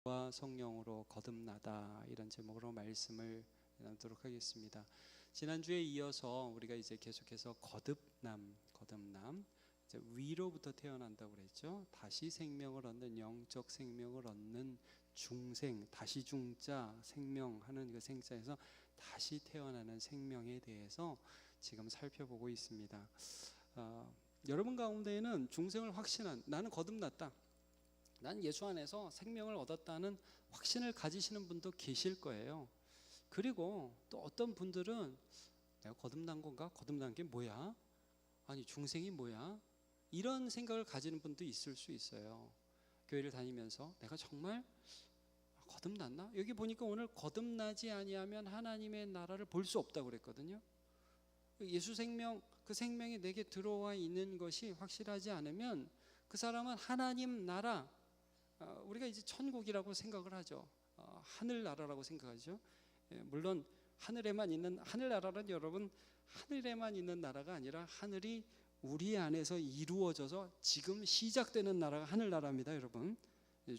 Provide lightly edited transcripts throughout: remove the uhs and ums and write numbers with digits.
와 성령으로 거듭나다, 이런 제목으로 말씀을 나누도록 하겠습니다. 지난주에 이어서 우리가 이제 계속해서 거듭남, 이제 위로부터 태어난다고 그랬죠. 다시 생명을 얻는, 영적 생명을 얻는 중생, 다시 중자 생명하는 그 생자에서 다시 태어나는 생명에 대해서 지금 살펴보고 있습니다. 여러분 가운데에는 중생을 확신한, 나는 거듭났다, 난 예수 안에서 생명을 얻었다는 확신을 가지시는 분도 계실 거예요. 그리고 또 어떤 분들은 내가 거듭난 건가? 거듭난 게 뭐야? 아니 중생이 뭐야? 이런 생각을 가지는 분도 있을 수 있어요. 교회를 다니면서 내가 정말 거듭났나? 여기 보니까 오늘 거듭나지 아니하면 하나님의 나라를 볼 수 없다고 그랬거든요. 예수 생명, 그 생명이 내게 들어와 있는 것이 확실하지 않으면 그 사람은 하나님 나라, 우리가 이제 천국이라고 생각을 하죠. 하늘나라라고 생각하죠. 물론 하늘에만 있는, 하늘나라는 여러분 하늘에만 있는 나라가 아니라 하늘이 우리 안에서 이루어져서 지금 시작되는 나라가 하늘나라입니다, 여러분.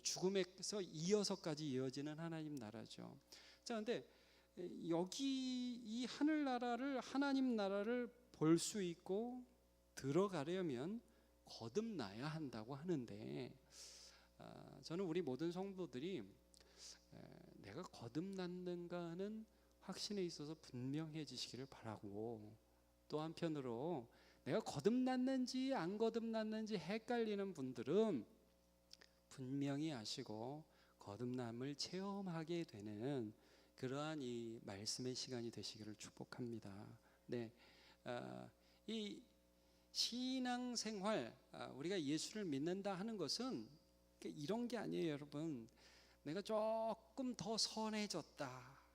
죽음에서 이어서까지 이어지는 하나님 나라죠. 자, 근데 여기 이 하늘나라를, 하나님 나라를 볼 수 있고 들어가려면 거듭나야 한다고 하는데, 저는 우리 모든 성도들이 내가 거듭났는가 하는 확신에 있어서 분명해지시기를 바라고, 또 한편으로 내가 거듭났는지 안 거듭났는지 헷갈리는 분들은 분명히 아시고 거듭남을 체험하게 되는 그러한 이 말씀의 시간이 되시기를 축복합니다. 네, 이 신앙생활, 우리가 예수를 믿는다 하는 것은 이런 게 아니에요, 여러분. 내가 조금 더 선해졌다,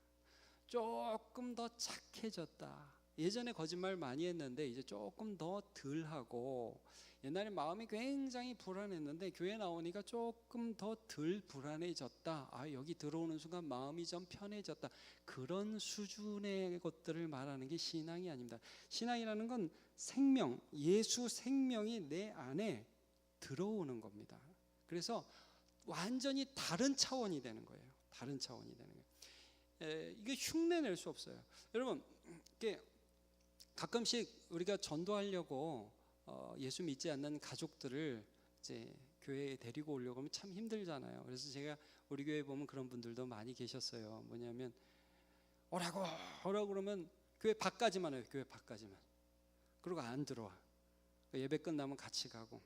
조금 더 착해졌다, 예전에 거짓말 많이 했는데 이제 조금 더 덜하고, 옛날에 마음이 굉장히 불안했는데 교회 나오니까 조금 더 덜 불안해졌다, 여기 들어오는 순간 마음이 좀 편해졌다, 그런 수준의 것들을 말하는 게 신앙이 아닙니다. 신앙이라는 건 생명, 예수 생명이 내 안에 들어오는 겁니다. 그래서 완전히 다른 차원이 되는 거예요. 다른 차원이 되는 거예요. 이게 흉내 낼 수 없어요. 여러분, 이게 가끔씩 우리가 전도하려고 예수 믿지 않는 가족들을 이제 교회에 데리고 오려고 하면 참 힘들잖아요. 그래서 제가 우리 교회에 보면 그런 분들도 많이 계셨어요. 뭐냐면 오라고 그러면 교회 밖까지만 해요. 교회 밖까지만. 그리고 안 들어와. 예배 끝나면 같이 가고.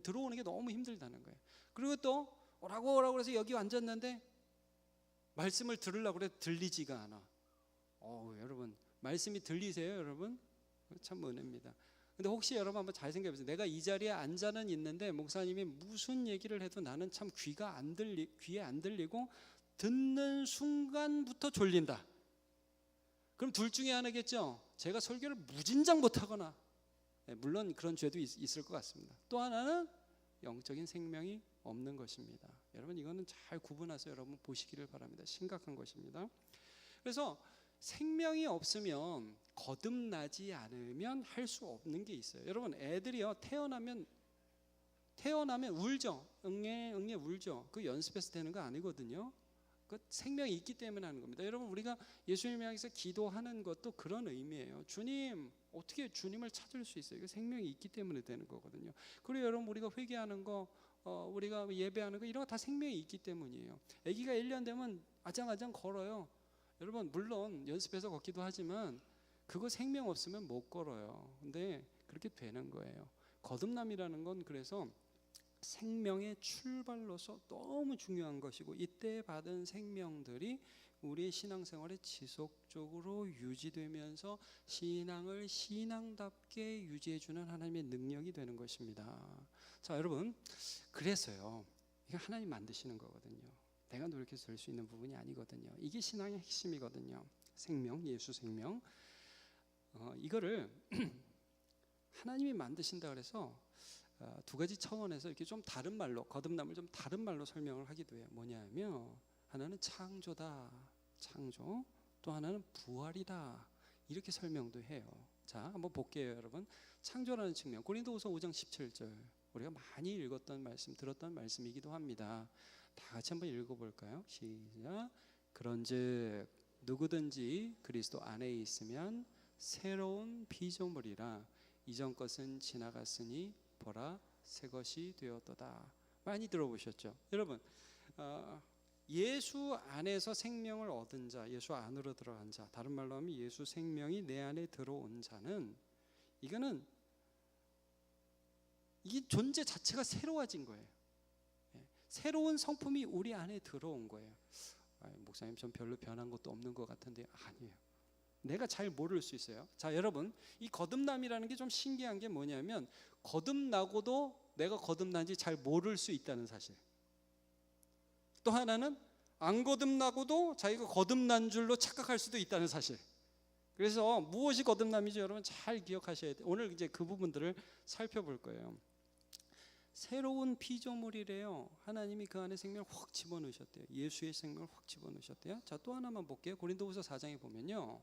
들어오는 게 너무 힘들다는 거예요. 그리고 또 오라고 그래서 여기 앉았는데 말씀을 들으려고 그래 들리지가 않아. 여러분 말씀이 들리세요, 여러분? 참 은혜입니다. 근데 혹시 여러분 한번 잘 생각해 보세요. 내가 이 자리에 앉아는 있는데 목사님이 무슨 얘기를 해도 나는 참 귀에 안 들리고 듣는 순간부터 졸린다. 그럼 둘 중에 하나겠죠. 제가 설교를 무진장 못하거나, 물론 그런 죄도 있을 것 같습니다. 또 하나는 영적인 생명이 없는 것입니다. 여러분 이거는 잘 구분해서 여러분 보시기를 바랍니다. 심각한 것입니다. 그래서 생명이 없으면, 거듭나지 않으면 할 수 없는 게 있어요. 여러분 애들이요 태어나면 울죠. 응애 울죠. 그 연습해서 되는 거 아니거든요. 그 생명이 있기 때문에 하는 겁니다. 여러분 우리가 예수님 향해서 기도하는 것도 그런 의미예요. 주님, 어떻게 주님을 찾을 수 있어요? 이거 생명이 있기 때문에 되는 거거든요. 그리고 여러분 우리가 회개하는 거, 우리가 예배하는 거, 이런 거 다 생명이 있기 때문이에요. 아기가 1년 되면 아장아장 걸어요. 여러분 물론 연습해서 걷기도 하지만 그거 생명 없으면 못 걸어요. 근데 그렇게 되는 거예요. 거듭남이라는 건 그래서 생명의 출발로서 너무 중요한 것이고, 이때 받은 생명들이 우리의 신앙생활에 지속적으로 유지되면서 신앙을 신앙답게 유지해주는 하나님의 능력이 되는 것입니다. 자, 여러분, 그래서요, 이게 하나님 만드시는 거거든요. 내가 노력해서 될 수 있는 부분이 아니거든요. 이게 신앙의 핵심이거든요. 생명, 예수 생명. 이거를 하나님이 만드신다 그래서 두 가지 차원에서 이렇게 좀 다른 말로, 거듭남을 좀 다른 말로 설명을 하기도 해요. 뭐냐면 하나는 창조다, 창조. 또 하나는 부활이다, 이렇게 설명도 해요. 자, 한번 볼게요, 여러분. 창조라는 측면, 고린도후서 5장 17절, 우리가 많이 읽었던 말씀, 들었던 말씀이기도 합니다. 다 같이 한번 읽어볼까요? 시작. 그런즉 누구든지 그리스도 안에 있으면 새로운 피조물이라 이전 것은 지나갔으니 보라 새 것이 되었도다. 많이 들어보셨죠? 여러분, 예수 안에서 생명을 얻은 자, 예수 안으로 들어간 자, 다른 말로 하면 예수 생명이 내 안에 들어온 자는 이거는 이 존재 자체가 새로워진 거예요. 새로운 성품이 우리 안에 들어온 거예요. 목사님 좀 별로 변한 것도 없는 것 같은데 아니에요. 내가 잘 모를 수 있어요. 자, 여러분, 이 거듭남이라는 게 좀 신기한 게 뭐냐면 거듭나고도 내가 거듭난지 잘 모를 수 있다는 사실. 또 하나는 안 거듭나고도 자기가 거듭난 줄로 착각할 수도 있다는 사실. 그래서 무엇이 거듭남이죠? 여러분 잘 기억하셔야 돼요. 오늘 이제 그 부분들을 살펴볼 거예요. 새로운 피조물이래요. 하나님이 그 안에 생명을 확 집어넣으셨대요. 예수의 생명을 확 집어넣으셨대요. 자, 또 하나만 볼게요. 고린도후서 4장에 보면요,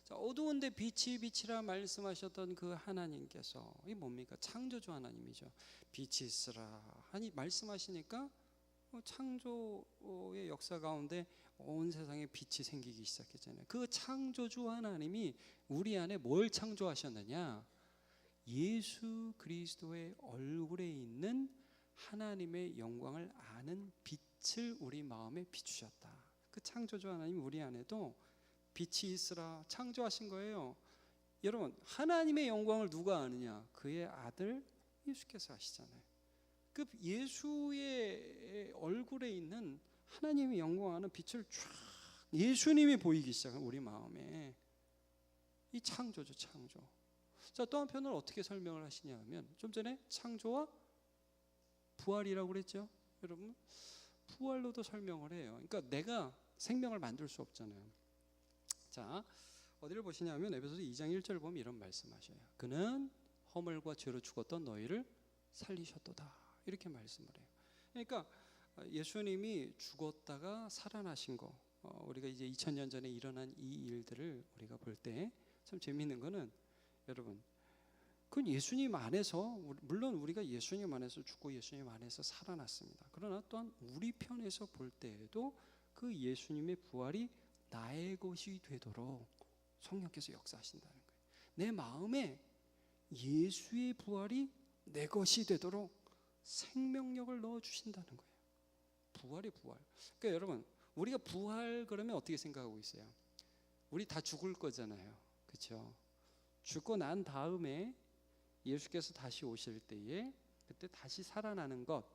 자, 어두운데 빛이 빛이라 말씀하셨던 그 하나님께서 이 뭡니까? 창조주 하나님이죠. 빛이 있으라 하니 말씀하시니까 창조의 역사 가운데 온 세상에 빛이 생기기 시작했잖아요. 그 창조주 하나님이 우리 안에 뭘 창조하셨느냐? 예수 그리스도의 얼굴에 있는 하나님의 영광을 아는 빛을 우리 마음에 비추셨다. 그 창조주 하나님 우리 안에도 빛이 있으라 창조하신 거예요. 여러분, 하나님의 영광을 누가 아느냐? 그의 아들 예수께서 아시잖아요. 그 예수의 얼굴에 있는 하나님의 영광하는 빛을 쫙 예수님이 보이기 시작한 우리 마음에 이 창조죠, 창조. 자, 또 한편으로 어떻게 설명을 하시냐 하면 좀 전에 창조와 부활이라고 그랬죠. 여러분, 부활로도 설명을 해요. 그러니까 내가 생명을 만들 수 없잖아요. 자, 어디를 보시냐 하면 에베소서 2장 1절 보면 이런 말씀하셔요. 그는 허물과 죄로 죽었던 너희를 살리셨도다. 이렇게 말씀을 해요. 그러니까 예수님이 죽었다가 살아나신 거, 우리가 이제 2000년 전에 일어난 이 일들을 우리가 볼 때 참 재미있는 거는, 여러분, 그건 예수님 안에서, 물론 우리가 예수님 안에서 죽고 예수님 안에서 살아났습니다. 그러나 또한 우리 편에서 볼 때에도 그 예수님의 부활이 나의 것이 되도록 성령께서 역사하신다는 거예요. 내 마음에 예수의 부활이 내 것이 되도록 생명력을 넣어주신다는 거예요. 부활이 부활. 그러니까 여러분, 우리가 부활 그러면 어떻게 생각하고 있어요? 우리 다 죽을 거잖아요. 그렇죠? 죽고 난 다음에 예수께서 다시 오실 때에 그때 다시 살아나는 것,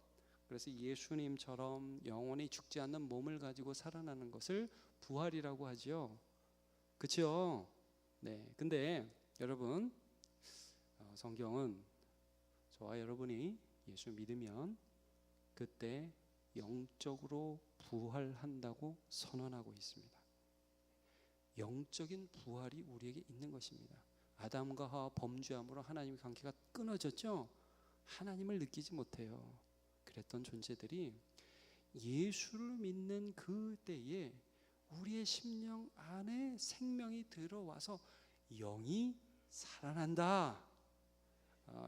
그래서 예수님처럼 영원히 죽지 않는 몸을 가지고 살아나는 것을 부활이라고 하죠. 그렇죠? 네. 근데 여러분, 성경은 저와 여러분이 예수 믿으면 그때 영적으로 부활한다고 선언하고 있습니다. 영적인 부활이 우리에게 있는 것입니다. 아담과 하와 범죄함으로 하나님의 관계가 끊어졌죠. 하나님을 느끼지 못해요. 그랬던 존재들이 예수를 믿는 그 때에 우리의 심령 안에 생명이 들어와서 영이 살아난다.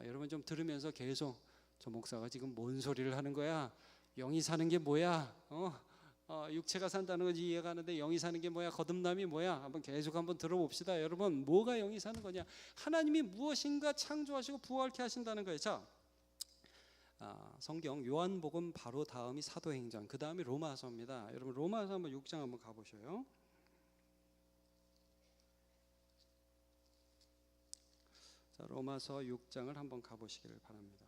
여러분 좀 들으면서 계속 저 목사가 지금 뭔 소리를 하는 거야? 영이 사는 게 뭐야? 육체가 산다는 건 이해가 가는데 영이 사는 게 뭐야? 거듭남이 뭐야? 한번 들어봅시다. 여러분, 뭐가 영이 사는 거냐? 하나님이 무엇인가 창조하시고 부활케 하신다는 거예요. 자, 성경 요한복음 바로 다음이 사도행전, 그 다음이 로마서입니다. 여러분 로마서 한번 6장 한번 가보셔요. 자, 로마서 6장을 한번 가보시기를 바랍니다.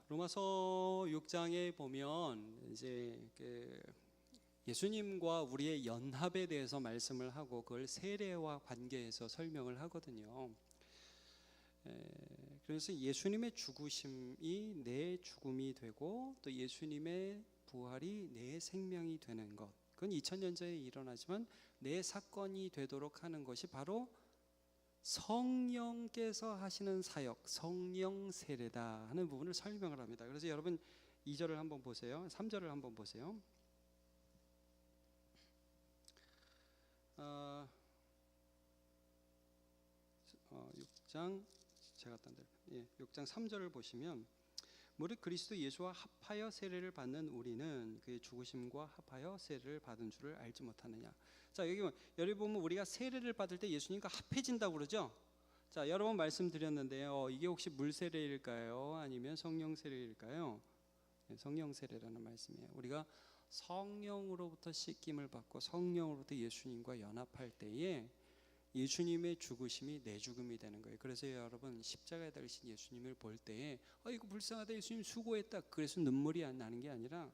로마서 6장에 보면 이제 예수님과 우리의 연합에 대해서 말씀을 하고 그걸 세례와 관계해서 설명을 하거든요. 그래서 예수님의 죽으심이 내 죽음이 되고 또 예수님의 부활이 내 생명이 되는 것, 그건 2000년 전에 일어나지만 내 사건이 되도록 하는 것이 바로 성령께서 하시는 사역, 성령 세례다 하는 부분을 설명을 합니다. 그래서 여러분 2절을 한번 보세요. 3절을 한번 보세요. 6장 제가 딴 데로 6장 3절을 보시면 무릇 그리스도 예수와 합하여 세례를 받는 우리는 그의 죽으심과 합하여 세례를 받은 줄을 알지 못하느냐. 자, 여기 보면 우리가 세례를 받을 때 예수님과 합해진다고 그러죠. 자, 여러 번 말씀드렸는데요. 이게 혹시 물 세례일까요? 아니면 성령 세례일까요? 성령 세례라는 말씀이에요. 우리가 성령으로부터 씻김을 받고 성령으로부터 예수님과 연합할 때에 예수님의 죽으심이 내 죽음이 되는 거예요. 그래서 여러분 십자가에 달리신 예수님을 볼 때에 이거 불쌍하다, 예수님 수고했다, 그래서 눈물이 안 나는 게 아니라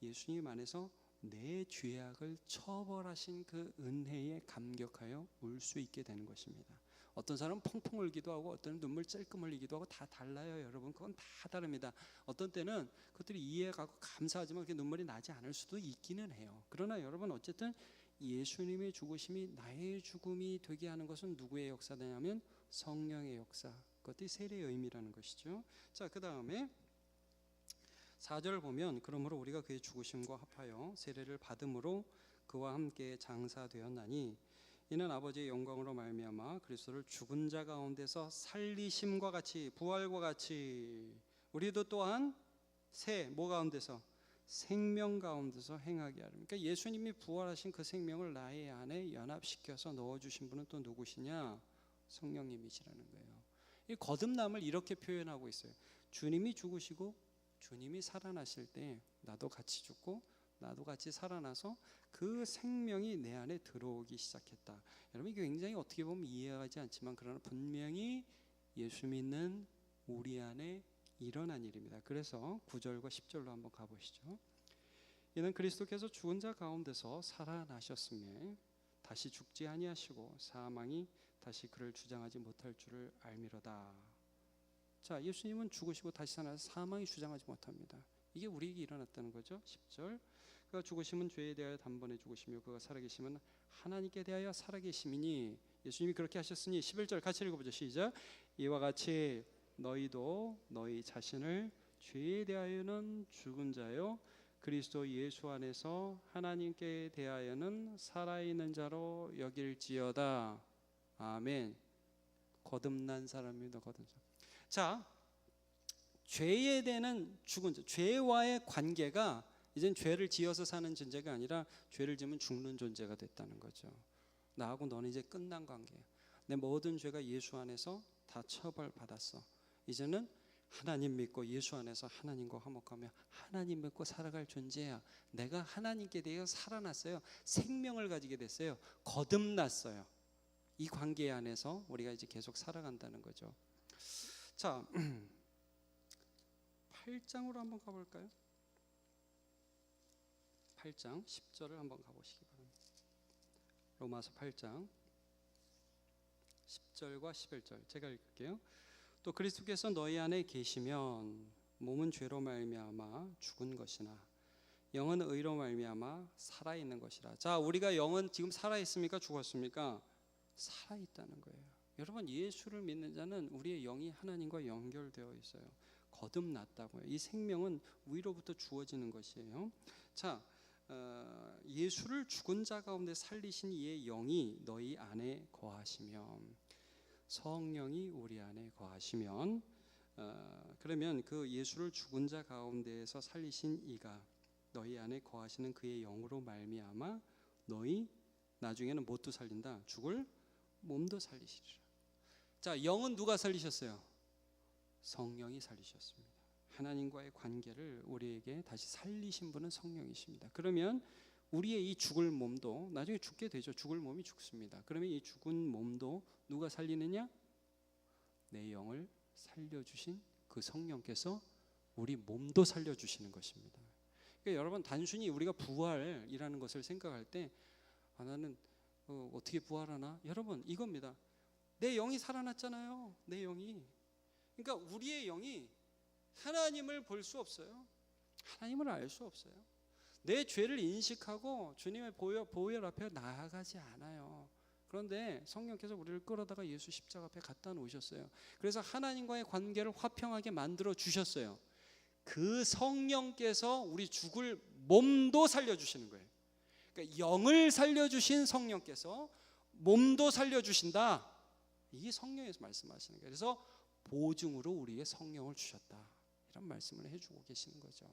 예수님 안에서 내 죄악을 처벌하신 그 은혜에 감격하여 울 수 있게 되는 것입니다. 어떤 사람은 펑펑 울기도 하고 어떤 사람은 눈물 찔끔 흘리기도 하고 다 달라요. 여러분 그건 다 다릅니다. 어떤 때는 그것들이 이해가고 감사하지만 그렇게 눈물이 나지 않을 수도 있기는 해요. 그러나 여러분 어쨌든 예수님의 죽으심이 나의 죽음이 되게 하는 것은 누구의 역사냐면 성령의 역사, 그것이 세례의 의미라는 것이죠. 자, 그 다음에 4절을 보면 그러므로 우리가 그의 죽으심과 합하여 세례를 받음으로 그와 함께 장사되었나니 이는 아버지의 영광으로 말미암아 그리스도를 죽은 자 가운데서 살리심과 같이 부활과 같이 우리도 또한 뭐 가운데서 생명 가운데서 행하게 하려. 그러니까 예수님이 부활하신 그 생명을 나의 안에 연합시켜서 넣어주신 분은 또 누구시냐? 성령님이시라는 거예요. 이 거듭남을 이렇게 표현하고 있어요. 주님이 죽으시고 주님이 살아나실 때 나도 같이 죽고 나도 같이 살아나서 그 생명이 내 안에 들어오기 시작했다. 여러분 이게 굉장히 어떻게 보면 이해하지 않지만 그러나 분명히 예수 믿는 우리 안에 일어난 일입니다. 그래서 9절과 10절로 한번 가보시죠. 이는 그리스도께서 죽은 자 가운데서 살아나셨음에 다시 죽지 아니하시고 사망이 다시 그를 주장하지 못할 줄을 알미로다. 자, 예수님은 죽으시고 다시 살아나서 사망이 주장하지 못합니다. 이게 우리에게 일어났다는 거죠. 10절 그가 죽으심은 죄에 대하여 단번에 죽으시며 그가 살아계심은 하나님께 대하여 살아계심이니 예수님이 그렇게 하셨으니 11절 같이 읽어보죠. 시작. 이와 같이 너희도 너희 자신을 죄에 대하여는 죽은 자요 그리스도 예수 안에서 하나님께 대하여는 살아있는 자로 여길지어다. 아멘. 거듭난 사람입니다. 거듭난 사람. 자, 죄에 대한 죽은 자, 죄와의 관계가 이젠 죄를 지어서 사는 존재가 아니라 죄를 지으면 죽는 존재가 됐다는 거죠. 나하고 너는 이제 끝난 관계야. 내 모든 죄가 예수 안에서 다 처벌받았어. 이제는 하나님 믿고 예수 안에서 하나님과 화목하며 하나님 믿고 살아갈 존재야. 내가 하나님께 대해 살아났어요. 생명을 가지게 됐어요. 거듭났어요. 이 관계 안에서 우리가 이제 계속 살아간다는 거죠. 자, 8장으로 한번 가볼까요? 8장 10절을 한번 가보시기 바랍니다. 로마서 8장 10절과 11절 제가 읽을게요. 또 그리스도께서 너희 안에 계시면 몸은 죄로 말미암아 죽은 것이나 영은 의로 말미암아 살아있는 것이라. 자, 우리가 영은 지금 살아있습니까? 죽었습니까? 살아있다는 거예요. 여러분 예수를 믿는 자는 우리의 영이 하나님과 연결되어 있어요. 거듭났다고요. 이 생명은 위로부터 주어지는 것이에요. 자, 예수를 죽은 자 가운데 살리신 이의 영이 너희 안에 거하시면 성령이 우리 안에 거하시면 그러면 그 예수를 죽은 자 가운데에서 살리신 이가 너희 안에 거하시는 그의 영으로 말미암아 너희 나중에는 뭣도 살린다? 죽을 몸도 살리시리라. 자, 영은 누가 살리셨어요? 성령이 살리셨습니다. 하나님과의 관계를 우리에게 다시 살리신 분은 성령이십니다. 그러면 우리의 이 죽을 몸도 나중에 죽게 되죠. 죽을 몸이 죽습니다. 그러면 이 죽은 몸도 누가 살리느냐? 내 영을 살려주신 그 성령께서 우리 몸도 살려주시는 것입니다. 그러니까 여러분 단순히 우리가 부활이라는 것을 생각할 때 나는 어떻게 부활하나? 여러분 이겁니다. 내 영이 살아났잖아요. 내 영이. 그러니까 우리의 영이 하나님을 볼 수 없어요. 하나님을 알 수 없어요. 내 죄를 인식하고 주님의 보혈 앞에 나아가지 않아요. 그런데 성령께서 우리를 끌어다가 예수 십자가 앞에 갖다 놓으셨어요. 그래서 하나님과의 관계를 화평하게 만들어 주셨어요. 그 성령께서 우리 죽을 몸도 살려주시는 거예요. 그러니까 영을 살려주신 성령께서 몸도 살려주신다. 이게 성령에서 말씀하시는 거예요. 그래서 보증으로 우리에게 성령을 주셨다, 이런 말씀을 해주고 계시는 거죠.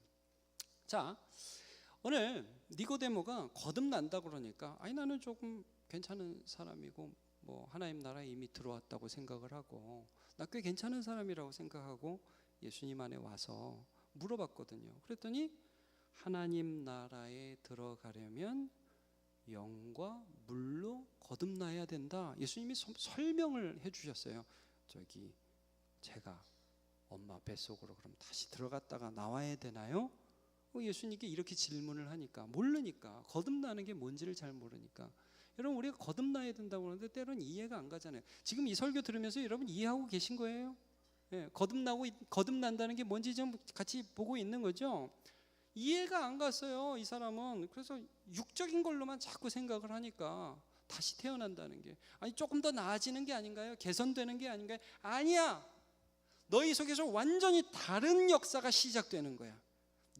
자, 오늘 니고데모가 거듭난다 그러니까 아니 나는 조금 괜찮은 사람이고 뭐 하나님 나라에 이미 들어왔다고 생각을 하고 나 꽤 괜찮은 사람이라고 생각하고 예수님 안에 와서 물어봤거든요. 그랬더니 하나님 나라에 들어가려면 영과 물로 거듭나야 된다, 예수님이 설명을 해주셨어요. 저기 제가 엄마 뱃속으로 그럼 다시 들어갔다가 나와야 되나요? 예수님께 이렇게 질문을 하니까 모르니까, 거듭나는 게 뭔지를 잘 모르니까. 여러분, 우리가 거듭나야 된다고 하는데 때로는 이해가 안 가잖아요. 지금 이 설교 들으면서 여러분 이해하고 계신 거예요? 예, 거듭난다는 게 뭔지 좀 같이 보고 있는 거죠. 이해가 안 갔어요, 이 사람은. 그래서 육적인 걸로만 자꾸 생각을 하니까 다시 태어난다는 게 아니 조금 더 나아지는 게 아닌가요? 개선되는 게 아닌가요? 아니야. 너희 속에서 완전히 다른 역사가 시작되는 거야.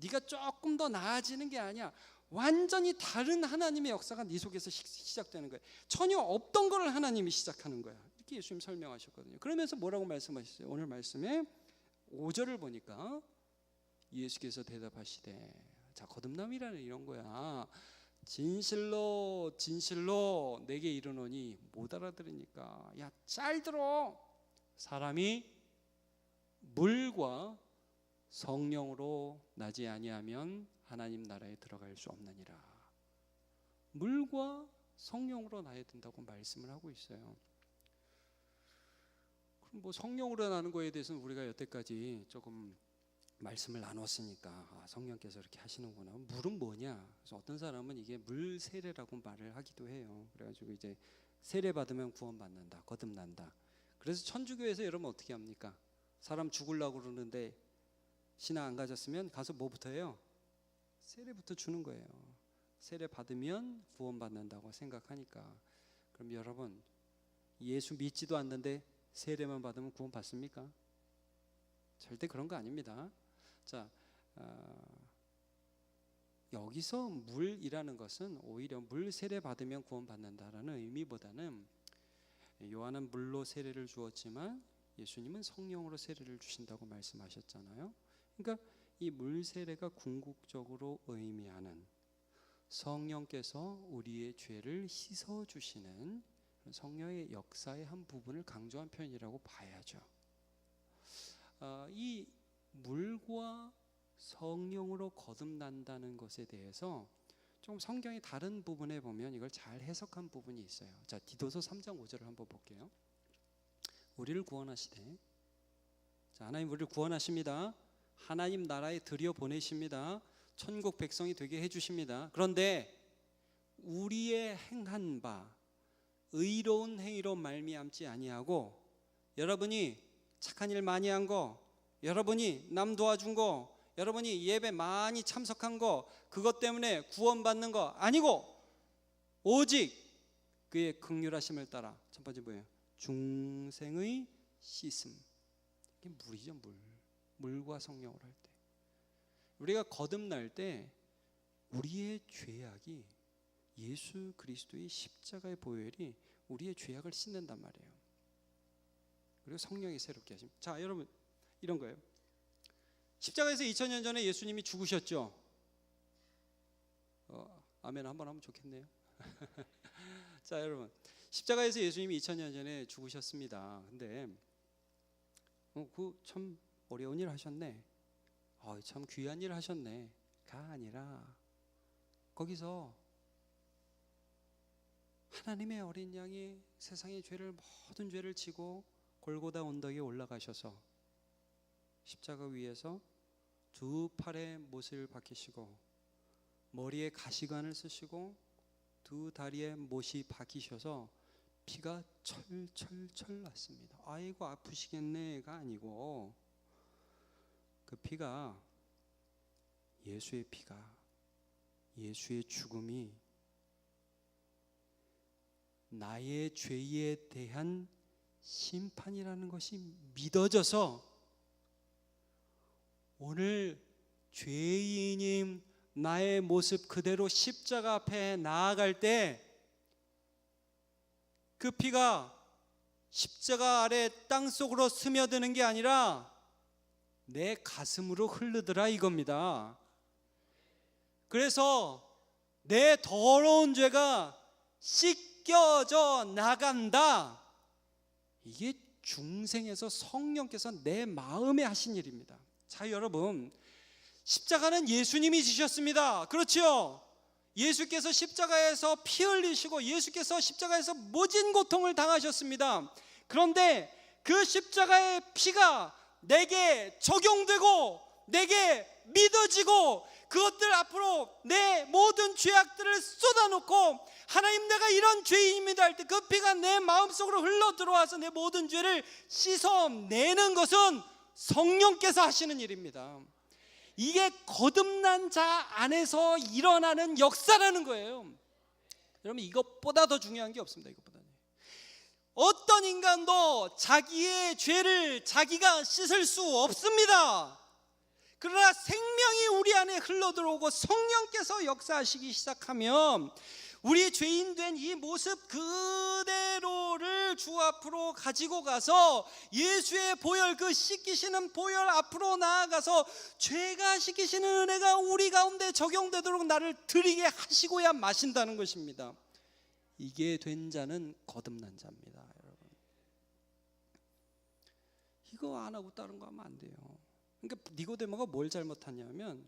네가 조금 더 나아지는 게 아니야. 완전히 다른 하나님의 역사가 네 속에서 시작되는 거야. 전혀 없던 걸 하나님이 시작하는 거야. 이렇게 예수님 설명하셨거든요. 그러면서 뭐라고 말씀하셨어요? 오늘 말씀에 5절을 보니까 예수께서 대답하시되, 자, 거듭남이라는 이런 거야. 진실로 진실로 내게 이르노니, 못 알아들으니까 야 잘 들어. 사람이 물과 성령으로 나지 아니하면 하나님 나라에 들어갈 수 없느니라. 물과 성령으로 나야 된다고 말씀을 하고 있어요. 그럼 뭐 성령으로 나는 거에 대해서는 우리가 여태까지 조금 말씀을 나눴으니까 성령께서 이렇게 하시는구나. 물은 뭐냐? 그래서 어떤 사람은 이게 물 세례라고 말을 하기도 해요. 그래가지고 이제 세례 받으면 구원받는다, 거듭난다. 그래서 천주교에서 여러분 어떻게 합니까? 사람 죽으려고 그러는데 신앙 안 가졌으면 가서 뭐부터 해요? 세례부터 주는 거예요. 세례 받으면 구원받는다고 생각하니까. 그럼 여러분, 예수 믿지도 않는데 세례만 받으면 구원받습니까? 절대 그런 거 아닙니다. 자, 여기서 물이라는 것은 오히려 물 세례 받으면 구원받는다라는 의미보다는, 요한은 물로 세례를 주었지만 예수님은 성령으로 세례를 주신다고 말씀하셨잖아요. 그러니까 이 물 세례가 궁극적으로 의미하는 성령께서 우리의 죄를 씻어 주시는 성령의 역사의 한 부분을 강조한 표현이라고 봐야죠. 이 물과 성령으로 거듭난다는 것에 대해서 좀 성경의 다른 부분에 보면 이걸 잘 해석한 부분이 있어요. 자, 디도서 3장 5절을 한번 볼게요. 우리를 구원하시되, 자, 하나님 우리를 구원하십니다. 하나님 나라에 들여보내십니다. 천국 백성이 되게 해주십니다. 그런데 우리의 행한 바 의로운 행위로 말미암지 아니하고, 여러분이 착한 일 많이 한 거, 여러분이 남 도와준 거, 여러분이 예배 많이 참석한 거, 그것 때문에 구원받는 거 아니고 오직 그의 긍휼하심을 따라, 첫 번째 뭐예요? 중생의 씻음. 이게 물이죠. 물과 성령으로 할 때, 우리가 거듭날 때 우리의 죄악이 예수 그리스도의 십자가의 보혈이 우리의 죄악을 씻는단 말이에요. 그리고 성령이 새롭게 하십니다. 자, 여러분, 이런 거예요. 십자가에서 2000년 전에 예수님이 죽으셨죠. 아멘 한번 하면 좋겠네요. 자, 여러분, 십자가에서 예수님이 2000년 전에 죽으셨습니다. 근데 그 참 어려운 일 하셨네, 참 귀한 일 하셨네가 아니라, 거기서 하나님의 어린 양이 세상의 모든 죄를 지고 골고다 언덕에 올라가셔서 십자가 위에서 두 팔에 못을 박히시고 머리에 가시관을 쓰시고 두 다리에 못이 박히셔서 피가 철철철 났습니다. 아이고 아프시겠네가 아니고, 그 피가, 예수의 피가, 예수의 죽음이 나의 죄에 대한 심판이라는 것이 믿어져서 오늘 죄인인 나의 모습 그대로 십자가 앞에 나아갈 때 그 피가 십자가 아래 땅속으로 스며드는 게 아니라 내 가슴으로 흐르더라 이겁니다. 그래서 내 더러운 죄가 씻겨져 나간다. 이게 중생에서 성령께서 내 마음에 하신 일입니다. 자, 여러분, 십자가는 예수님이 지셨습니다. 그렇죠? 예수께서 십자가에서 피 흘리시고 예수께서 십자가에서 모진 고통을 당하셨습니다. 그런데 그 십자가의 피가 내게 적용되고 내게 믿어지고 그것들 앞으로 내 모든 죄악들을 쏟아놓고 하나님, 내가 이런 죄인입니다 할 때 그 피가 내 마음속으로 흘러 들어와서 내 모든 죄를 씻어내는 것은 성령께서 하시는 일입니다. 이게 거듭난 자 안에서 일어나는 역사라는 거예요. 여러분, 이것보다 더 중요한 게 없습니다. 이것보다. 어떤 인간도 자기의 죄를 자기가 씻을 수 없습니다. 그러나 생명이 우리 안에 흘러들어오고 성령께서 역사하시기 시작하면 우리 죄인된 이 모습 그대로를 주 앞으로 가지고 가서 예수의 보혈, 그 씻기시는 보혈 앞으로 나아가서 죄가 씻기시는 은혜가 우리 가운데 적용되도록 나를 드리게 하시고야 마신다는 것입니다. 이게 된 자는 거듭난 자입니다. 여러분, 이거 안 하고 다른 거 하면 안 돼요. 그러니까 니고데모가 뭘 잘못하냐면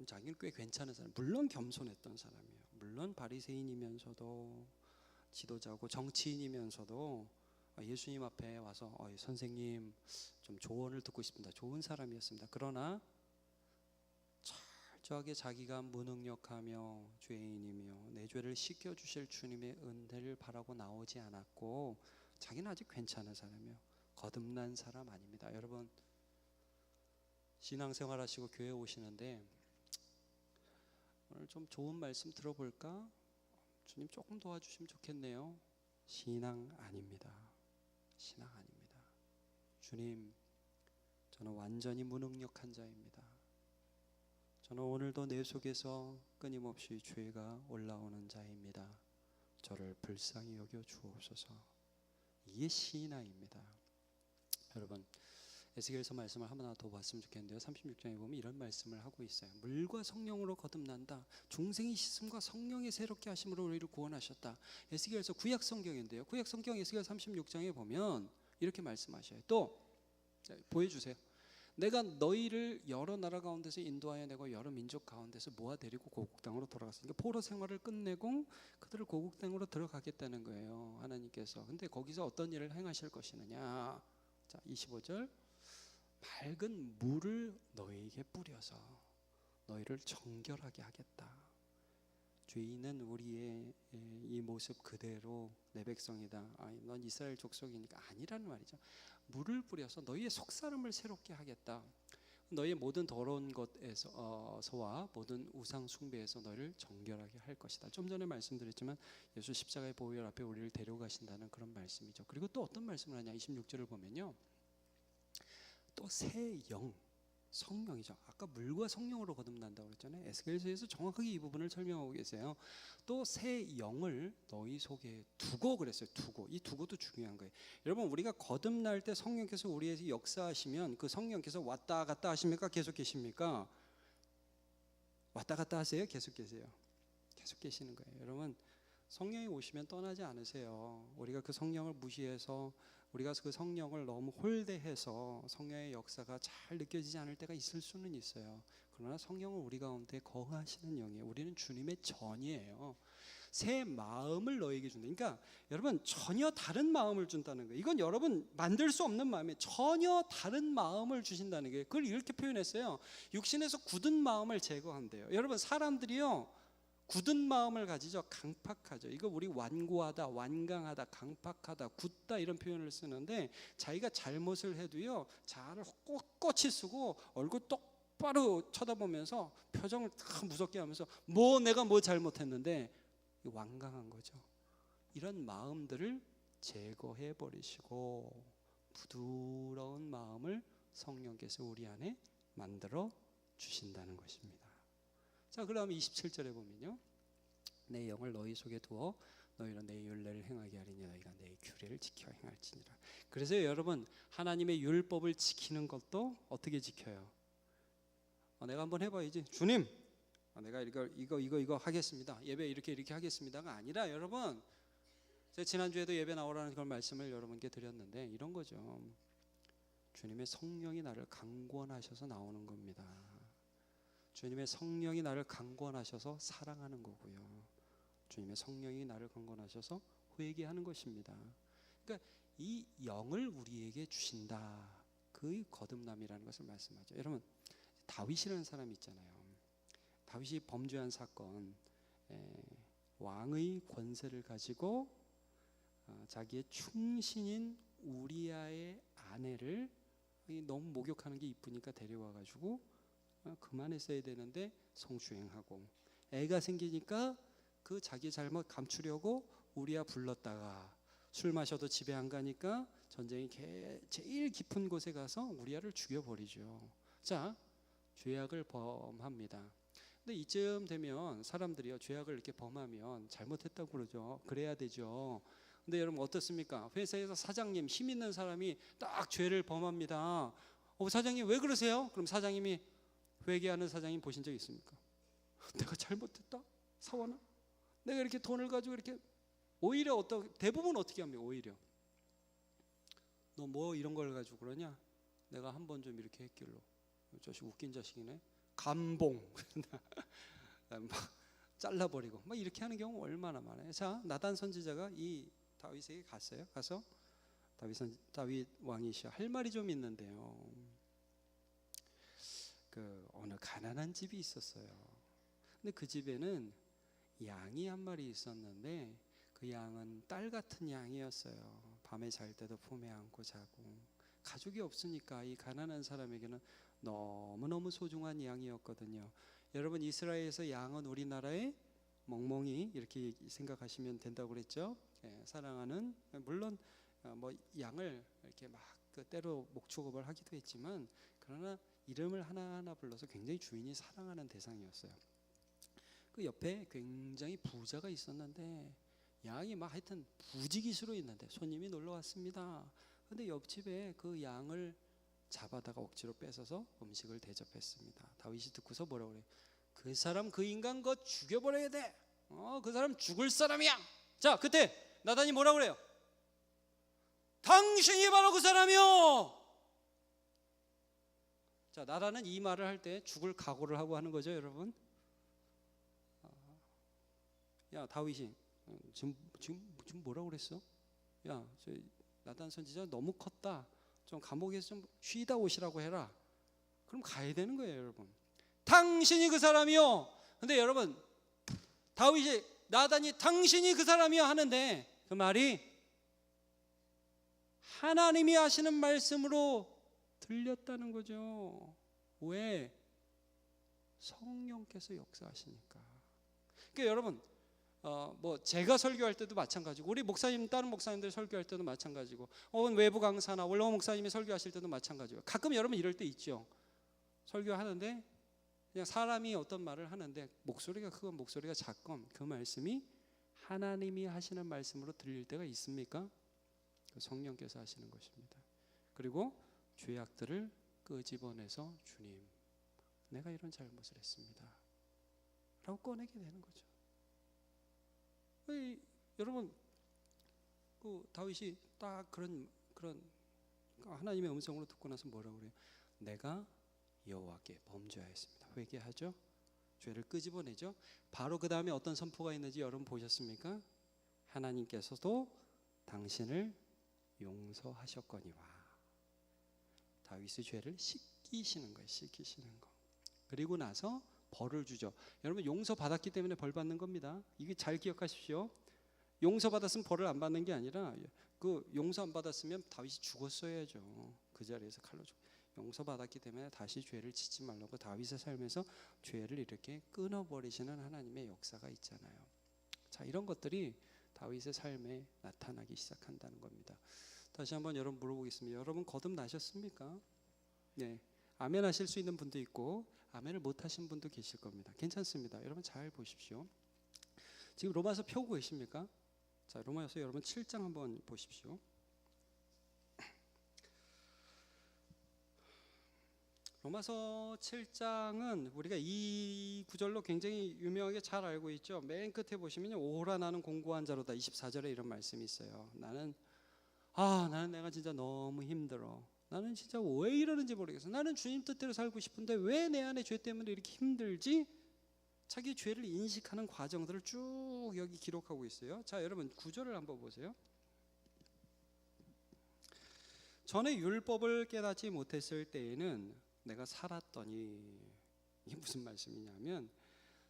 자기는 꽤 괜찮은 사람, 물론 겸손했던 사람이에요. 물론 바리새인이면서도 지도자고 정치인이면서도 예수님 앞에 와서 선생님 좀 조언을 듣고 싶습니다. 좋은 사람이었습니다. 그러나 철저하게 자기가 무능력하며 죄인이며 내 죄를 씻겨주실 주님의 은혜를 바라고 나오지 않았고 자기는 아직 괜찮은 사람이에요. 거듭난 사람 아닙니다. 여러분, 신앙생활 하시고 교회 오시는데 오늘 좀 좋은 말씀 들어볼까? 주님 조금 도와주시면 좋겠네요. 신앙 아닙니다. 신앙 아닙니다. 주님, 저는 완전히 무능력한 자입니다. 저는 오늘도 내 속에서 끊임없이 죄가 올라오는 자입니다. 저를 불쌍히 여겨 주옵소서. 이게 신앙입니다. 여러분, 에스겔서 말씀을 하나 더 봤으면 좋겠는데요. 36장에 보면 이런 말씀을 하고 있어요. 물과 성령으로 거듭난다. 중생의 씻음과 성령의 새롭게 하심으로 우리를 구원하셨다. 에스겔서 구약 성경인데요. 구약 성경 에스겔 36장에 보면 이렇게 말씀하셔요. 또 보여주세요. 내가 너희를 여러 나라 가운데서 인도하여 내고 여러 민족 가운데서 모아 데리고 고국 땅으로 돌아갔으니까 포로 생활을 끝내고 그들을 고국 땅으로 들어가겠다는 거예요. 하나님께서. 근데 거기서 어떤 일을 행하실 것이느냐. 자, 25절. 맑은 물을 너희에게 뿌려서 너희를 정결하게 하겠다. 죄인은 우리의 이 모습 그대로 내 백성이다. 넌 이스라엘 족속이니까 아니라는 말이죠. 물을 뿌려서 너희의 속사람을 새롭게 하겠다. 너희의 모든 더러운 것에서와 모든 우상 숭배에서 너희를 정결하게 할 것이다. 좀 전에 말씀드렸지만 예수 십자가의 보혈 앞에 우리를 데려가신다는 그런 말씀이죠. 그리고 또 어떤 말씀을 하냐. 26절을 보면요. 또 새 영, 성령이죠. 아까 물과 성령으로 거듭난다고 그랬잖아요. 에스겔서에서 정확하게 이 부분을 설명하고 계세요. 또 새 영을 너희 속에 두고 그랬어요. 두고. 이 두고도 중요한 거예요. 여러분, 우리가 거듭날 때 성령께서 우리에서 역사하시면 그 성령께서 왔다 갔다 하십니까? 계속 계십니까? 왔다 갔다 하세요? 계속 계세요? 계속 계시는 거예요. 여러분, 성령이 오시면 떠나지 않으세요. 우리가 그 성령을 무시해서 우리가 그 성령을 너무 홀대해서 성령의 역사가 잘 느껴지지 않을 때가 있을 수는 있어요. 그러나 성령은 우리 가운데 거하시는 영이에요. 우리는 주님의 전이에요. 새 마음을 너에게 준다. 그러니까 여러분, 전혀 다른 마음을 준다는 거예요. 이건 여러분 만들 수 없는 마음이에요. 전혀 다른 마음을 주신다는 거예요. 그걸 이렇게 표현했어요. 육신에서 굳은 마음을 제거한대요. 여러분, 사람들이요 굳은 마음을 가지죠. 강팍하죠. 이거 우리 완고하다, 완강하다, 강팍하다, 굳다 이런 표현을 쓰는데 자기가 잘못을 해도요 자아를 꼿꼿이 쓰고 얼굴 똑바로 쳐다보면서 표정을 다 무섭게 하면서 내가 뭐 잘못했는데 완강한 거죠. 이런 마음들을 제거해 버리시고 부드러운 마음을 성령께서 우리 안에 만들어 주신다는 것입니다. 자, 그다음 27절에 보면요. 내 영을 너희 속에 두어 너희는 내 율례를 행하게 하리니 너희가 내 규례를 지켜 행할지니라. 그래서 여러분, 하나님의 율법을 지키는 것도 어떻게 지켜요? 내가 한번 해봐야지. 주님, 내가 이거 하겠습니다. 예배 이렇게 하겠습니다가 아니라, 여러분, 제가 지난주에도 예배 나오라는 그런 말씀을 여러분께 드렸는데 이런 거죠. 주님의 성령이 나를 강권하셔서 나오는 겁니다. 주님의 성령이 나를 강권하셔서 사랑하는 거고요. 주님의 성령이 나를 강권하셔서 회개하는 것입니다. 그러니까 이 영을 우리에게 주신다. 그 거듭남이라는 것을 말씀하죠. 여러분, 다윗이라는 사람이 있잖아요. 다윗이 범죄한 사건, 왕의 권세를 가지고 자기의 충신인 우리아의 아내를 너무 목욕하는 게 이쁘니까 데려와가지고 그만했어야 되는데 성추행하고, 애가 생기니까 그 자기 잘못 감추려고 우리아 불렀다가 술 마셔도 집에 안 가니까 전쟁이 제일 깊은 곳에 가서 우리아를 죽여버리죠. 자, 죄악을 범합니다. 근데 이쯤 되면 사람들이요, 죄악을 이렇게 범하면 잘못했다고 그러죠. 그래야 되죠. 근데 여러분 어떻습니까? 회사에서 사장님, 힘 있는 사람이 딱 죄를 범합니다. 사장님 왜 그러세요? 그럼 사장님이, 회개하는 사장님 보신 적 있습니까? 내가 잘못했다? 사원아? 내가 이렇게 돈을 가지고 이렇게, 오히려 대부분 어떻게 합니까? 오히려 너 뭐 이런 걸 가지고 그러냐? 내가 한 번 좀 이렇게 했길로, 자식 웃긴 자식이네, 감봉 막 잘라버리고 막 이렇게 하는 경우 얼마나 많아요. 자, 나단 선지자가 이 다윗에게 갔어요. 가서 다윗 왕이시여, 할 말이 좀 있는데요. 어느 가난한 집이 있었어요. 근데 그 집에는 양이 한 마리 있었는데 그 양은 딸 같은 양이었어요. 밤에 잘 때도 품에 안고 자고, 가족이 없으니까 이 가난한 사람에게는 너무너무 소중한 양이었거든요. 여러분, 이스라엘에서 양은 우리나라의 멍멍이 이렇게 생각하시면 된다고 그랬죠. 사랑하는, 물론 뭐 양을 이렇게 막 때로 목축업을 하기도 했지만, 그러나 이름을 하나하나 불러서 굉장히 주인이 사랑하는 대상이었어요. 그 옆에 굉장히 부자가 있었는데 양이 막 하여튼 부지기수로 있는데 손님이 놀러 왔습니다. 근데 옆집에 그 양을 잡아다가 억지로 뺏어서 음식을 대접했습니다. 다윗이 듣고서 뭐라고 그래요? 그 사람, 그 인간 거 죽여버려야 돼. 그 사람 죽을 사람이야. 자, 그때 나단이 뭐라고 그래요? 당신이 바로 그 사람이요. 자, 나단은 이 말을 할 때 죽을 각오를 하고 하는 거죠, 여러분. 야, 다윗이 지금 뭐라고 그랬어? 야, 저 나단 선지자 너무 컸다. 좀 감옥에서 좀 쉬다 오시라고 해라. 그럼 가야 되는 거예요, 여러분. 당신이 그 사람이요. 근데 여러분, 나단이 당신이 그 사람이요 하는데 그 말이 하나님이 하시는 말씀으로 들렸다는 거죠. 왜? 성령께서 역사하시니까. 그러니까 여러분, 뭐 제가 설교할 때도 마찬가지고, 우리 목사님, 다른 목사님들 설교할 때도 마찬가지고, 혹은 외부 강사나 원로 목사님이 설교하실 때도 마찬가지고, 가끔 여러분 이럴 때 있죠. 설교하는데 그냥 사람이 어떤 말을 하는데 목소리가 크건 목소리가 작건 그 말씀이 하나님이 하시는 말씀으로 들릴 때가 있습니까? 그 성령께서 하시는 것입니다. 그리고 죄악들을 끄집어내서 주님, 내가 이런 잘못을 했습니다 라고 꺼내게 되는 거죠. 여러분, 그 다윗이 딱 그런 하나님의 음성으로 듣고 나서 뭐라고 그래요? 내가 여호와께 범죄하였습니다. 회개하죠. 죄를 끄집어내죠. 바로 그 다음에 어떤 선포가 있는지 여러분 보셨습니까? 하나님께서도 당신을 용서하셨거니와. 다윗의 죄를 씻기시는 거예요. 씻기시는 거. 그리고 나서 벌을 주죠. 여러분, 용서받았기 때문에 벌 받는 겁니다. 이게 잘 기억하십시오. 용서받았으면 벌을 안 받는 게 아니라, 그 용서 안 받았으면 다윗이 죽었어야죠. 그 자리에서 칼로 죽. 용서받았기 때문에 다시 죄를 짓지 말라고 다윗의 삶에서 죄를 이렇게 끊어버리시는 하나님의 역사가 있잖아요. 자, 이런 것들이 다윗의 삶에 나타나기 시작한다는 겁니다. 다시 한번 여러분 물어보겠습니다. 여러분 거듭나셨습니까? 네, 아멘 하실 수 있는 분도 있고 아멘을 못 하신 분도 계실 겁니다. 괜찮습니다. 여러분 잘 보십시오. 지금 로마서 펴고 계십니까? 자, 로마서 여러분 7장 한번 보십시오. 로마서 7장은 우리가 이 구절로 굉장히 유명하게 잘 알고 있죠. 맨 끝에 보시면 오호라 나는 공고한 자로다. 24절에 이런 말씀이 있어요. 나는 내가 진짜 너무 힘들어. 나는 진짜 왜 이러는지 모르겠어. 나는 주님 뜻대로 살고 싶은데 왜 내 안에 죄 때문에 이렇게 힘들지? 자기 죄를 인식하는 과정들을 쭉 여기 기록하고 있어요. 자, 여러분 구절을 한번 보세요. 전에 율법을 깨닫지 못했을 때에는 내가 살았더니, 이게 무슨 말씀이냐면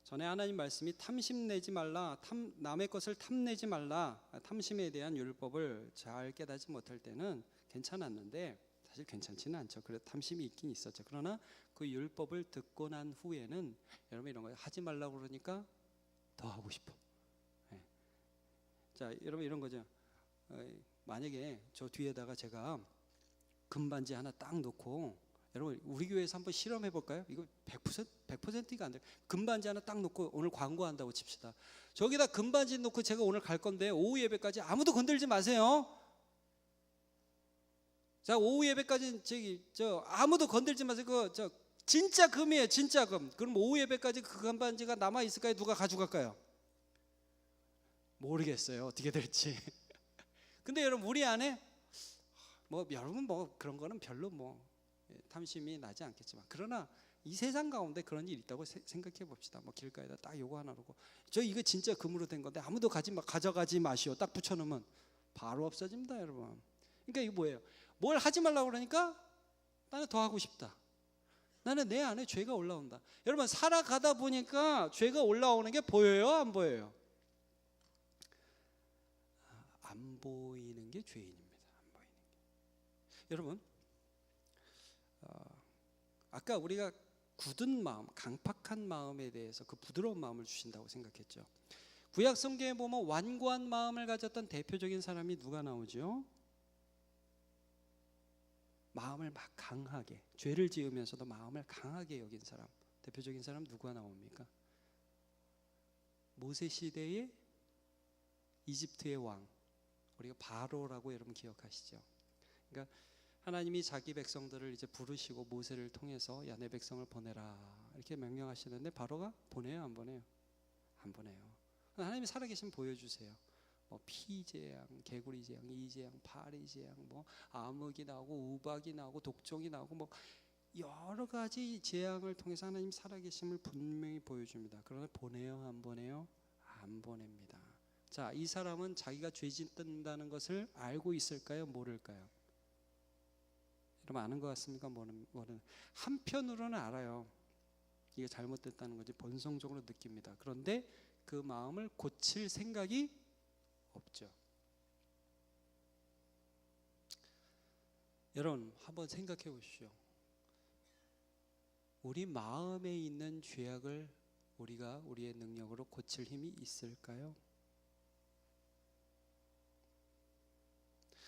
전에 하나님 말씀이 탐심내지 말라, 남의 것을 탐내지 말라, 탐심에 대한 율법을 잘 깨닫지 못할 때는 괜찮았는데 사실 괜찮지는 않죠. 그래 탐심이 있긴 있었죠. 그러나 그 율법을 듣고 난 후에는 여러분 이런 거 하지 말라고 그러니까 더 하고 싶어. 네. 자, 여러분 이런 거죠. 만약에 저 뒤에다가 제가 금반지 하나 딱 놓고, 여러분 우리 교회에서 한번 실험해 볼까요? 이거 100%가 안 돼요. 금반지 하나 딱 놓고 오늘 광고한다고 칩시다. 저기다 금반지 놓고 제가 오늘 갈 건데 오후 예배까지 아무도 건들지 마세요. 자, 오후 예배까지 아무도 건들지 마세요. 진짜 금이에요, 진짜 금. 그럼 오후 예배까지 그 금반지가 남아 있을까요? 누가 가져갈까요? 모르겠어요, 어떻게 될지. 근데 여러분 우리 안에 여러분 그런 거는 별로 탐심이 나지 않겠지만, 그러나 이 세상 가운데 그런 일이 있다고 생각해 봅시다. 길가에다 딱 요거 하나 놓고 저 이거 진짜 금으로 된 건데 아무도 가져가지 마시오 딱 붙여놓으면 바로 없어집니다, 여러분. 그러니까 이거 뭐예요? 뭘 하지 말라고 그러니까 나는 더 하고 싶다. 나는 내 안에 죄가 올라온다. 여러분 살아가다 보니까 죄가 올라오는 게 보여요, 안 보여요? 안 보이는 게 죄인입니다. 안 보이는 게. 여러분 아까 우리가 굳은 마음, 강팍한 마음에 대해서 그 부드러운 마음을 주신다고 생각했죠. 구약 성경에 보면 완고한 마음을 가졌던 대표적인 사람이 누가 나오죠? 마음을 막 강하게, 죄를 지으면서도 마음을 강하게 여긴 사람, 대표적인 사람 누가 나옵니까? 모세 시대의 이집트의 왕, 우리가 바로라고 여러분 기억하시죠? 그러니까 하나님이 자기 백성들을 이제 부르시고 모세를 통해서 야, 내 백성을 보내라 이렇게 명령하시는데 바로가 보내요, 안 보내요? 안 보내요. 하나님이 살아계시면 보여주세요. 피재앙, 개구리재앙, 이재앙, 파리재앙, 암흑이 나오고 우박이 나오고 독종이 나오고 여러 가지 재앙을 통해서 하나님 살아계심을 분명히 보여줍니다. 그러나 보내요, 안 보내요? 안 보냅니다. 자, 이 사람은 자기가 죄 짓는다는 것을 알고 있을까요, 모를까요? 여러분 아는 것 같습니까? 한편으로는 알아요. 이게 잘못됐다는 거지 본성적으로 느낍니다. 그런데 그 마음을 고칠 생각이 없죠. 여러분 한번 생각해 보십시오. 우리 마음에 있는 죄악을 우리가 우리의 능력으로 고칠 힘이 있을까요?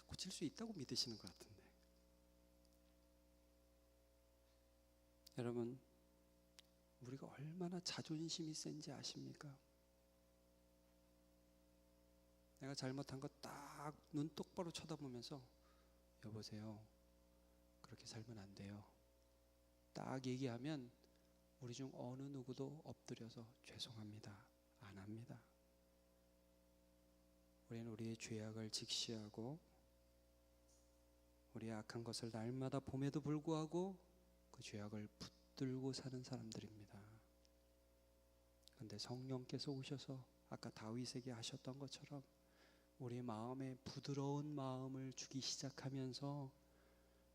고칠 수 있다고 믿으시는 것 같은데. 여러분 우리가 얼마나 자존심이 센지 아십니까? 내가 잘못한 거 딱 눈 똑바로 쳐다보면서 여보세요, 그렇게 살면 안 돼요 딱 얘기하면 우리 중 어느 누구도 엎드려서 죄송합니다 안 합니다. 우리는 우리의 죄악을 직시하고 우리의 악한 것을 날마다 봄에도 불구하고 그 죄악을 붙들고 사는 사람들입니다. 그런데 성령께서 오셔서 아까 다윗에게 하셨던 것처럼 우리 마음에 부드러운 마음을 주기 시작하면서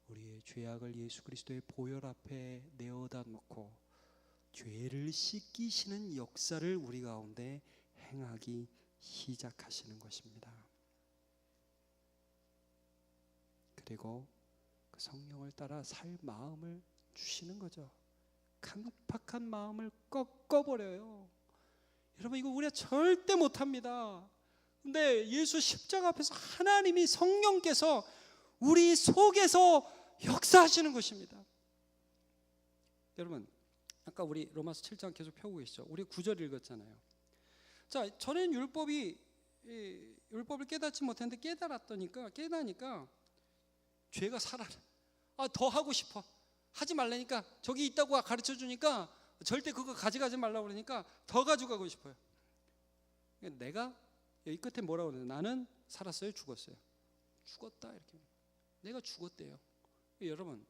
우리의 죄악을 예수 그리스도의 보혈 앞에 내어다 놓고 죄를 씻기시는 역사를 우리 가운데 행하기 시작하시는 것입니다. 그리고 그 성령을 따라 살 마음을 주시는 거죠. 강팍한 마음을 꺾어버려요. 여러분 이거 우리가 절대 못합니다. 근데 예수 십자가 앞에서 하나님이 성령께서 우리 속에서 역사하시는 것입니다. 여러분 아까 우리 로마서 7장 계속 펴고 계시죠. 우리 9절 읽었잖아요. 자, 전엔 율법이 율법을 깨닫지 못했는데 깨닫니까 죄가 살아나. 더 하고 싶어. 하지 말라니까, 저기 있다고 가르쳐 주니까 절대 그거 가져가지 말라고 그러니까 더 가져가고 싶어요. 내가 여기 끝에 뭐라고 그러냐, 나는 살았어요, 죽었어요? 죽었다, 이렇게. 내가 죽었대요. 여러분,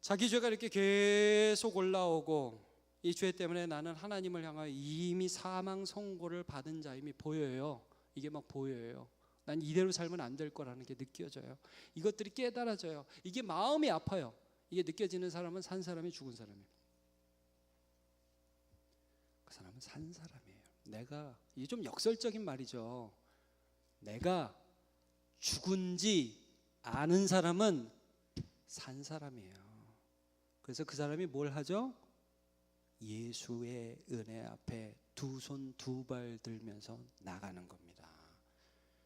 자기 죄가 이렇게 계속 올라오고 이 죄 때문에 나는 하나님을 향하여 이미 사망 선고를 받은 자임이 보여요. 이게 막 보여요. 난 이대로 살면 안 될 거라는 게 느껴져요. 이것들이 깨달아져요. 이게 마음이 아파요. 이게 느껴지는 사람은 산 사람이 죽은 사람이에요. 그 사람은 산 사람이에요. 이게 좀 역설적인 말이죠. 내가 죽은지 아는 사람은 산 사람이에요. 그래서 그 사람이 뭘 하죠? 예수의 은혜 앞에 두 손 두 발 들면서 나가는 겁니다.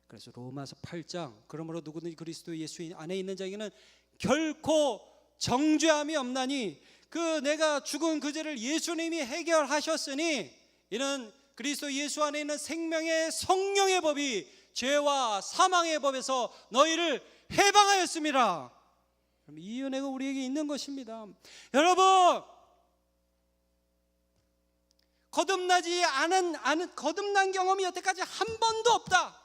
그래서 로마서 8장, 그러므로 누구든지 그리스도 예수 안에 있는 자에게는 결코 정죄함이 없나니 그 내가 죽은 그 죄를 예수님이 해결하셨으니 이는 그리스도 예수 안에 있는 생명의 성령의 법이 죄와 사망의 법에서 너희를 해방하였습니다. 이 은혜가 우리에게 있는 것입니다. 여러분, 거듭난 경험이 여태까지 한 번도 없다.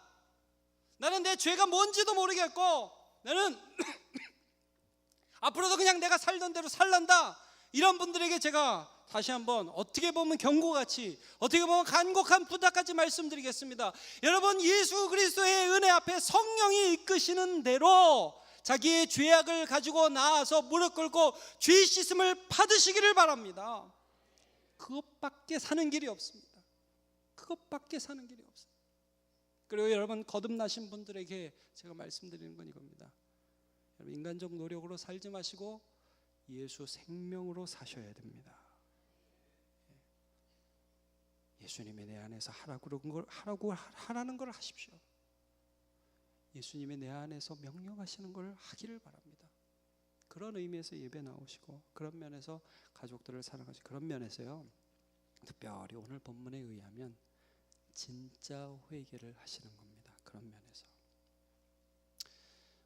나는 내 죄가 뭔지도 모르겠고 나는 앞으로도 그냥 내가 살던 대로 살란다. 이런 분들에게 제가 다시 한번 어떻게 보면 경고같이, 어떻게 보면 간곡한 부탁같이 말씀드리겠습니다. 여러분, 예수 그리스도의 은혜 앞에 성령이 이끄시는 대로 자기의 죄악을 가지고 나아서 무릎 꿇고 죄 씻음을 받으시기를 바랍니다. 그것밖에 사는 길이 없습니다. 그것밖에 사는 길이 없습니다. 그리고 여러분, 거듭나신 분들에게 제가 말씀드리는 건 이겁니다. 여러분, 인간적 노력으로 살지 마시고 예수 생명으로 사셔야 됩니다. 예수님이 내 안에서 하라는 걸 하십시오. 예수님이 내 안에서 명령하시는 걸 하기를 바랍니다. 그런 의미에서 예배 나오시고, 그런 면에서 가족들을 사랑하시고, 그런 면에서요, 특별히 오늘 본문에 의하면 진짜 회개를 하시는 겁니다. 그런 면에서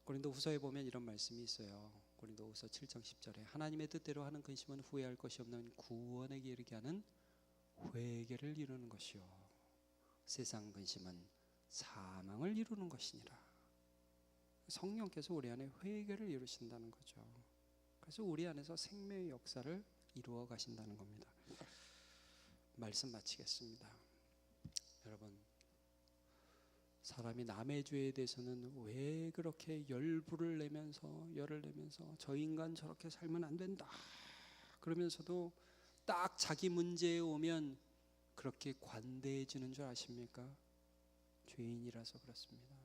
고린도후서에 보면 이런 말씀이 있어요. 고린도후서 7장 10절에 하나님의 뜻대로 하는 근심은 후회할 것이 없는 구원에게 이르게 하는 회개를 이루는 것이요 세상 근심은 사망을 이루는 것이니라. 성령께서 우리 안에 회개를 이루신다는 거죠. 그래서 우리 안에서 생명의 역사를 이루어 가신다는 겁니다. 말씀 마치겠습니다. 여러분, 사람이 남의 죄에 대해서는 왜 그렇게 열을 내면서 저 인간 저렇게 살면 안 된다 그러면서도 딱 자기 문제에 오면 그렇게 관대해지는 줄 아십니까? 죄인이라서 그렇습니다.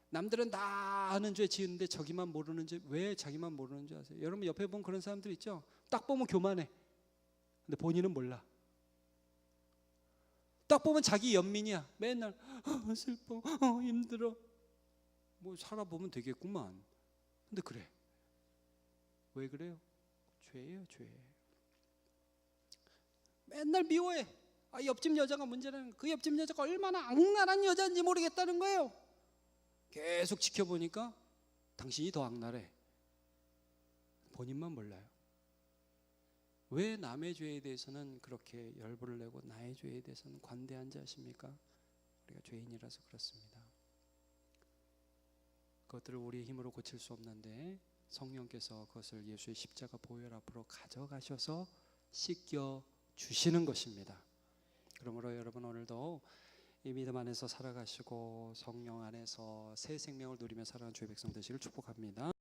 남들은 다 아는 죄 지었는데 저기만 모르는 죄, 왜 자기만 모르는 줄 아세요? 여러분 옆에 보면 그런 사람들 있죠? 딱 보면 교만해. 근데 본인은 몰라. 딱 보면 자기 연민이야. 맨날 슬퍼, 힘들어. 뭐 살아보면 되겠구만. 근데 그래. 왜 그래요? 죄예요, 죄. 맨날 미워해. 옆집 여자가 문제라는, 그 옆집 여자가 얼마나 악랄한 여자인지 모르겠다는 거예요. 계속 지켜보니까 당신이 더 악랄해. 본인만 몰라요. 왜 남의 죄에 대해서는 그렇게 열불을 내고 나의 죄에 대해서는 관대한지 아십니까? 우리가 죄인이라서 그렇습니다. 그것들을 우리의 힘으로 고칠 수 없는데 성령께서 그것을 예수의 십자가 보혈 앞으로 가져가셔서 씻겨 주시는 것입니다. 그러므로 여러분, 오늘도 이 믿음 안에서 살아가시고 성령 안에서 새 생명을 누리며 살아가는 주의 백성 되시길 축복합니다.